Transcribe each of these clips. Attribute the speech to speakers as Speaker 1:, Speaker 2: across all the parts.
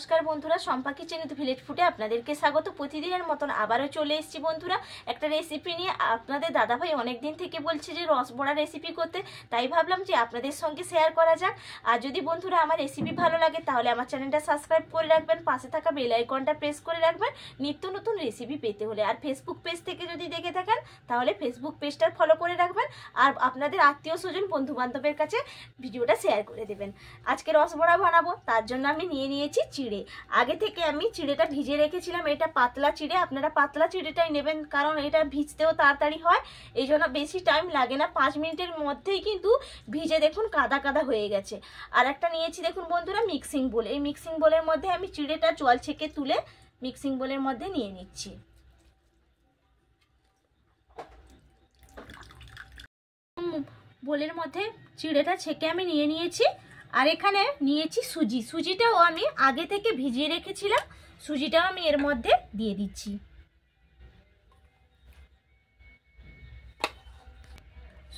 Speaker 1: नमस्कार बंधुरा सम्पा kitchen village ফুডে আপনাদেরকে স্বাগত। প্রতিদিনের মতন আবারও চলে এসেছি বন্ধুরা একটা রেসিপি নিয়ে। আপনাদের দাদাভাই অনেক দিন থেকে বলছে যে রসবড়া রেসিপি করতে, তাই ভাবলাম যে আপনাদের সঙ্গে শেয়ার করা যাক। আর যদি বন্ধুরা আমার রেসিপি ভালো লাগে তাহলে আমার চ্যানেলটা সাবস্ক্রাইব করে রাখবেন, পাশে থাকা বেল আইকনটা প্রেস করে রাখবেন নিত্য নতুন রেসিপি পেতে হলে। আর ফেসবুক পেজ থেকে যদি দেখে থাকেন তাহলে ফেসবুক পেজটা ফলো করে রাখবেন, আর আপনাদের আত্মীয় স্বজন বন্ধু বান্ধবের কাছে ভিডিওটা শেয়ার করে দেবেন। আজকে রসবড়া বানাবো, তার জন্য আমি নিয়ে নিয়েছি চিড়ে। আগে থেকে আমি চিড়েটা ভিজে রেখেছিলাম। এটা পাতলা চিড়ে, আপনারা পাতলা চিড়েটাই নেবেন, কারণ এটা ভিজতেও তাড়াতাড়ি হয়, এই জন্য বেশি টাইম লাগে না। 5 মিনিটের মধ্যেই কিন্তু ভিজে দেখুন কাদা কাদা হয়ে গেছে। আর একটা নিয়েছি দেখুন বন্ধুরা মিক্সিং বোল। এই মিক্সিং বোলের মধ্যে আমি চিড়েটা জল ছেঁকে তুলে মিক্সিং বোলের মধ্যে নিয়ে নিচ্ছি। বোলের মধ্যে চিড়েটা ছেঁকে আমি নিয়ে নিয়েছি। আর এখানে নিয়েছি সুজি। সুজিটাও আমি আগে থেকে ভিজিয়ে রেখেছিলাম, সুজিটাও আমি এর মধ্যে দিয়ে দিচ্ছি।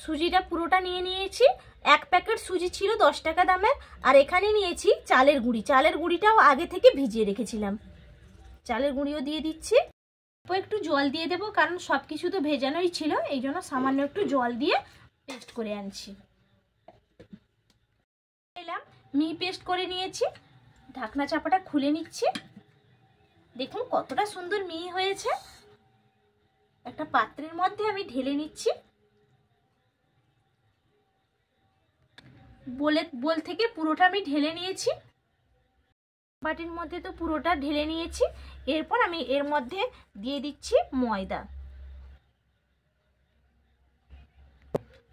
Speaker 1: সুজিটা পুরোটা নিয়ে নিয়েছি। 1 প্যাকেট সুজি ছিল 10 টাকা দামের। আর এখানে নিয়েছি চালের গুঁড়ি। চালের গুঁড়িটাও আগে থেকে ভিজিয়ে রেখেছিলাম, চালের গুঁড়িও দিয়ে দিচ্ছি। একটু জল দিয়ে দেবো, কারণ সব কিছু তো ভেজানোই ছিল, এই জন্য সামান্য একটু জল দিয়ে পেস্ট করে আনছি। মিহি পেস্ট করে নিয়েছি। ঢাকনা চাপাটা খুলে নিচ্ছি। দেখুন কতটা সুন্দর মিহি হয়েছে। একটা পাত্রের মধ্যে আমি ঢেলে নিচ্ছি। বোল থেকে পুরোটা আমি ঢেলে নিয়েছি। বাটির মধ্যে তো পুরোটা ঢেলে নিয়েছি। এরপর আমি এর মধ্যে দিয়ে দিচ্ছি ময়দা।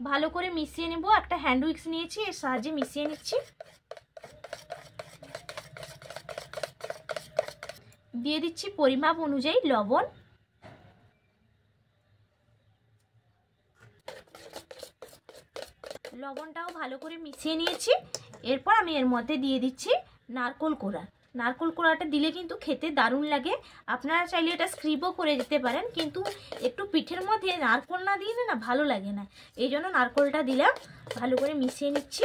Speaker 1: ভালো করে মিশিয়ে নেব। একটা হ্যান্ড উইক্স নিয়েছি, এর সাহায্যে মিশিয়ে নিচ্ছি। দিয়ে দিচ্ছি পরিমাপ অনুযায়ী লবণ। লবণটাও ভালো করে মিশিয়ে নিয়েছি। এরপর আমি এর মধ্যে দিয়ে দিচ্ছি নারকেল কোড়া। নারকেল কোড়াটা দিলে কিন্তু খেতে দারুণ লাগে। আপনারা চাইলে এটা স্ক্রিপও করে দিতে পারেন, কিন্তু একটু পিঠের মধ্যে নারকেল না দিলে না ভালো লাগে না, এই জন্য নারকেলটা দিলাম। ভালো করে মিশিয়ে নিচ্ছি।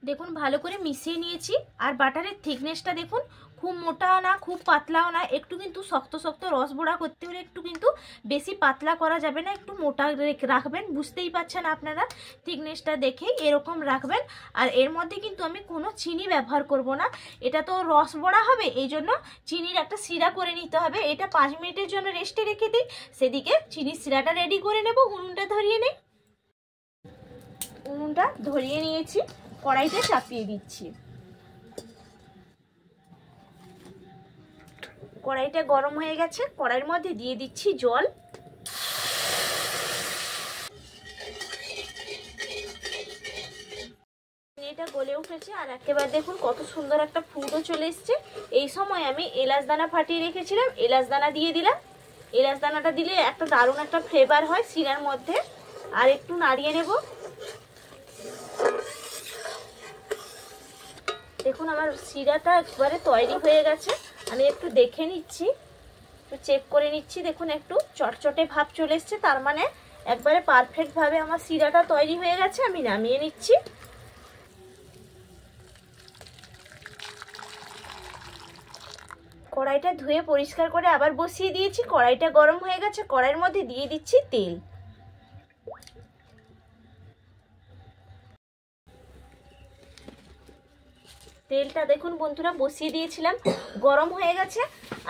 Speaker 1: দেখুন ভালো করে মিশিয়ে নিয়েছি। আর বাটারের থিকনেসটা দেখুন, খুব মোটা না খুব পাতলাও না, একটু কিন্তু শক্ত শক্ত। রসবড়া করতে হলে একটু কিন্তু বেশি পাতলা করা যাবে না, একটু মোটা রাখবেন। বুঝতেই পারছেন আপনারা, থিকনেসটা দেখেই এরকম রাখবেন। আর এর মধ্যে কিন্তু আমি কোনো চিনি ব্যবহার করব না, এটা তো রসবড়া হবে, এই জন্য চিনির একটা শিরা করে নিতে হবে। এটা 5 মিনিটের জন্য রেস্টে রেখে দিই, সেদিকে চিনির শিরাটা রেডি করে নেব। উনুনটা ধরিয়ে নেই। উনুনটা ধরিয়ে নিয়েছি, কড়াইতে চাপিয়ে দিচ্ছি। কড়াইটা গরম হয়ে গেছে, কড়াইয়ের মধ্যে দিয়ে দিচ্ছি জল। এটা গলে উঠেছে। আর একেবারে দেখুন কত সুন্দর একটা ফুটও চলে এসছে। এই সময় আমি এলাচ দানা ফাটিয়ে রেখেছিলাম, এলাচ দানা দিয়ে দিলাম। এলাচ দানাটা দিলে একটা দারুণ একটা ফ্লেভার হয় শিরার মধ্যে। আর একটু নাড়িয়ে নেব। দেখুন আমার শিরাটা একবারে তৈরি হয়ে গেছে। আমি একটু দেখে নিচ্ছি, একটু চেক করে নিচ্ছি। দেখুন একটু চটচটে ভাব চলে এসছে, তার মানে একবারে পারফেক্ট ভাবে আমার শিরাটা তৈরি হয়ে গেছে। আমি নামিয়ে নিচ্ছি। কড়াইটা ধুয়ে পরিষ্কার করে আবার বসিয়ে দিয়েছি। কড়াইটা গরম হয়ে গেছে, কড়াইয়ের মধ্যে দিয়ে দিচ্ছি তেল। তেলটা দেখুন বন্ধুরা বসিয়ে দিয়েছিলাম, গরম হয়ে গেছে।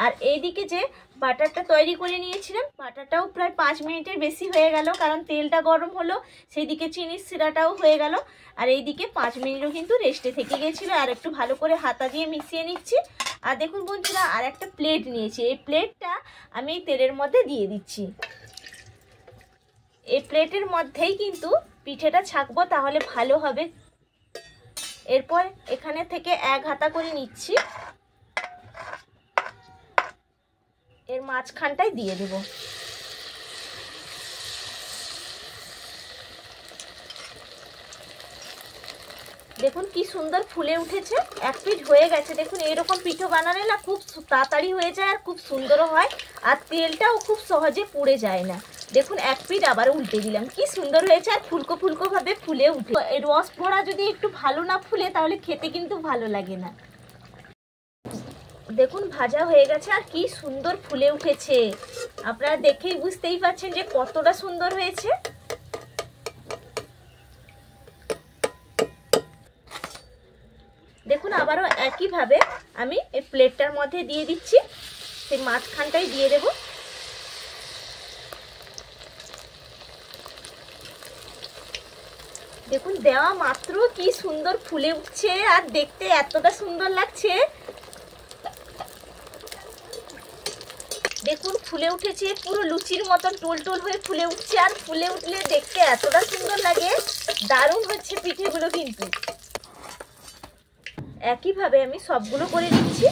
Speaker 1: আর এইদিকে যে বাটারটা তৈরি করে নিয়েছিলাম, বাটারটাও প্রায় 5 মিনিটের বেশি হয়ে গেল, কারণ তেলটা গরম হলো, সেইদিকে চিনির শিরাটাও হয়ে গেল। আর এইদিকে 5 মিনিটও কিন্তু রেস্টে থেকে গেছিলো। আর একটু ভালো করে হাতা দিয়ে মিশিয়ে নিচ্ছি। আর দেখুন বন্ধুরা আর একটা প্লেট নিয়েছি, এই প্লেটটা আমি এই তেলের মধ্যে দিয়ে দিচ্ছি। এই প্লেটের মধ্যেই কিন্তু পিঠেটা ছাকবো, তাহলে ভালো হবে। এরপর এখানে থেকে 1 হাতা করে নিচ্ছি, এর মাঝখানটায় দিয়ে দেব। দেখুন কি সুন্দর ফুলে উঠেছে। 1 পিঠ হয়ে গেছে। দেখুন এইরকম পিঠো বানালে না খুব তাড়াতাড়ি হয়ে যায় আর খুব সুন্দরও হয়। আর তেলটাও খুব সহজে পুড়ে যায় না। দেখুন এক পিঠ আবার উল্টে দিলাম, কি সুন্দর হয়েছে আর ফুলকো ফুলকো ভাবে ফুলে উঠে। রস ভরা যদি একটু ভালো না ফুলে তাহলে খেতে কিন্তু ভালো লাগে না। দেখুন ভাজা হয়ে গেছে আর কি সুন্দর ফুলে উঠেছে, আপনারা দেখেই বুঝতেই পারছেন যে কতটা সুন্দর হয়েছে। দেখুন আবারও একইভাবে আমি এই প্লেটটার মধ্যে দিয়ে দিচ্ছি, সেই মাঝখানটাই দিয়ে দেব। দেখুন দেওয়া মাত্র কি সুন্দর ফুলে উঠছে আর দেখতে এতটা সুন্দর লাগছে। দেখুন ফুলে উঠেছে, পুরো লুচির মতন টোল টোল হয়ে ফুলে উঠছে, আর ফুলে উঠলে দেখতে এতটা সুন্দর লাগে, দারুণ হচ্ছে পিঠেগুলো। কিন্তু একইভাবে আমি সবগুলো করে নিচ্ছি।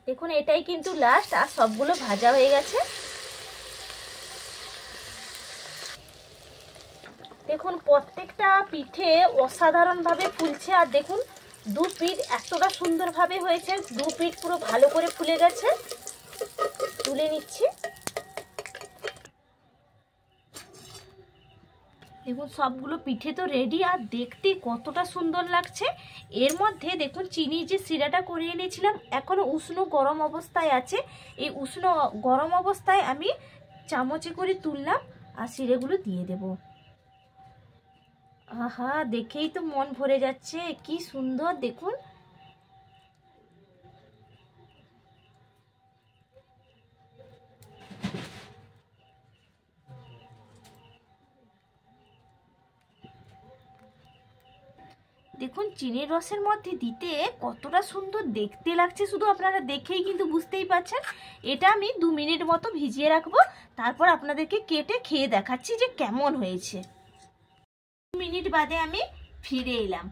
Speaker 1: দেখুন এটাই কিন্তু লাস্ট, আর সবগুলো ভাজা হয়ে গেছে। দেখুন প্রত্যেকটা পিঠে অসাধারণভাবে ফুলছে, আর দেখুন দু পিঠ এতটা সুন্দরভাবে হয়েছে, দু পিঠ পুরো ভালো করে ফুলে গেছে। তুলে নিচ্ছি। দেখুন সবগুলো পিঠে তো রেডি, আর দেখতে কতটা সুন্দর লাগছে। এর মধ্যে দেখুন চিনি যে সিরাটা করে এনেছিলাম এখনো উষ্ণ গরম অবস্থায় আছে, এই উষ্ণ গরম অবস্থায় আমি চামচে করে তুললাম আর সিরেগুলো দিয়ে দেব। আহা দেখেই তো মন ভরে যাচ্ছে, কি সুন্দর দেখুন। দেখুন চিনির রসের মধ্যে দিতে কতটা সুন্দর দেখতে লাগছে, শুধু আপনারা দেখেই কিন্তু বুঝতেই পারছেন। এটা আমি 2 মিনিট মতো ভিজিয়ে রাখবো, তারপর আপনাদেরকে কেটে খেয়ে দেখাচ্ছি যে কেমন হয়েছে। 2 মিনিট বাদে আমি ফিরে এলাম,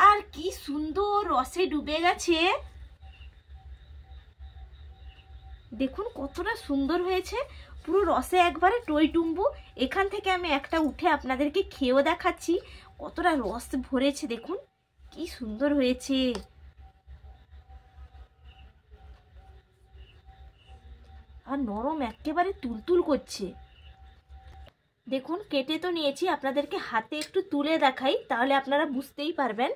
Speaker 1: আর কি সুন্দর রসে ডুবে গেছে। দেখুন কতটা সুন্দর হয়েছে, পুরো রসে একবারে টইটুম্বু। এখান থেকে আমি একটা উঠে আপনাদেরকে খেয়েও দেখাচ্ছি কতটা রস ভরেছে। দেখুন কি সুন্দর হয়েছে, আর নরম একেবারে তুলতুল করছে। দেখুন কেটে তো নিয়েছি, আপনাদেরকে হাতে একটু তুলে দেখাই তাহলে আপনারা বুঝতেই পারবেন।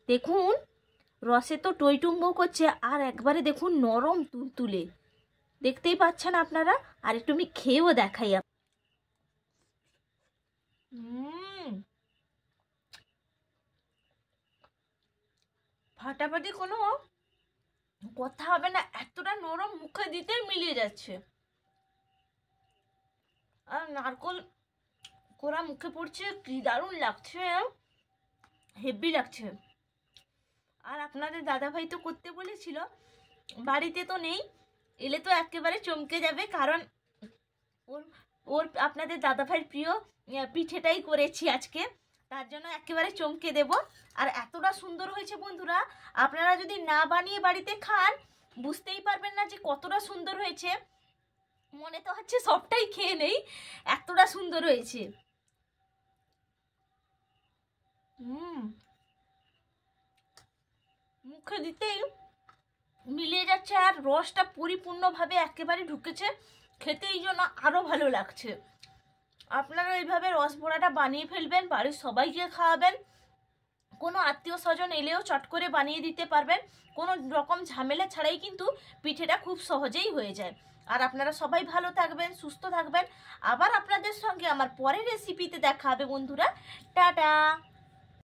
Speaker 1: দেখুন রসে তো টইটুম্বু করছে, আর একবারে দেখুন নরম তুলতুলে, দেখতেই পাচ্ছেন আপনারা। আর একটু আমি খেয়েও দেখাই। ফাটাফাটি কোনো কথা হবে না, এতটা নরম, মুখে দিতেই মিলিয়ে যাচ্ছে। আর নারকোল কোরা মুখে পড়ছে, কি দারুণ লাগছে, হেভি লাগছে। আর আপনাদের দাদাভাই তো করতে বলেছিল, বাড়িতে তো নেই, এলে তো একেবারে চমকে যাবে, কারণ ওর আপনাদের দাদাভাইয়ের প্রিয় পিঠেটাই করেছি আজকে, তার জন্য একেবারে চমকে দেব। আর এতটা সুন্দর হয়েছে বন্ধুরা, আপনারা যদি না বানিয়ে বাড়িতে খান বুঝতেই পারবেন না যে কতটা সুন্দর হয়েছে। মনে তো হচ্ছে সবটাই খেয়ে নেই, এতটা সুন্দর হয়েছে। মুখে দিতেই মিলিয়ে যাচ্ছে, আর রসটা পরিপূর্ণভাবে একেবারে ঢুকেছে, খেতে এই জন্য আরও ভালো লাগছে। আপনারা এইভাবে রস ভরাটা বানিয়ে ফেলবেন, বাড়ির সবাইকে খাওয়াবেন, কোনো আত্মীয় স্বজন এলেও চট করে বানিয়ে দিতে পারবেন, কোনো রকম ঝামেলা ছাড়াই কিন্তু পিঠেটা খুব সহজেই হয়ে যায়। আর আপনারা সবাই ভালো থাকবেন, সুস্থ থাকবেন। আবার আপনাদের সঙ্গে আমার পরের রেসিপিতে দেখা হবে বন্ধুরা। টাটা।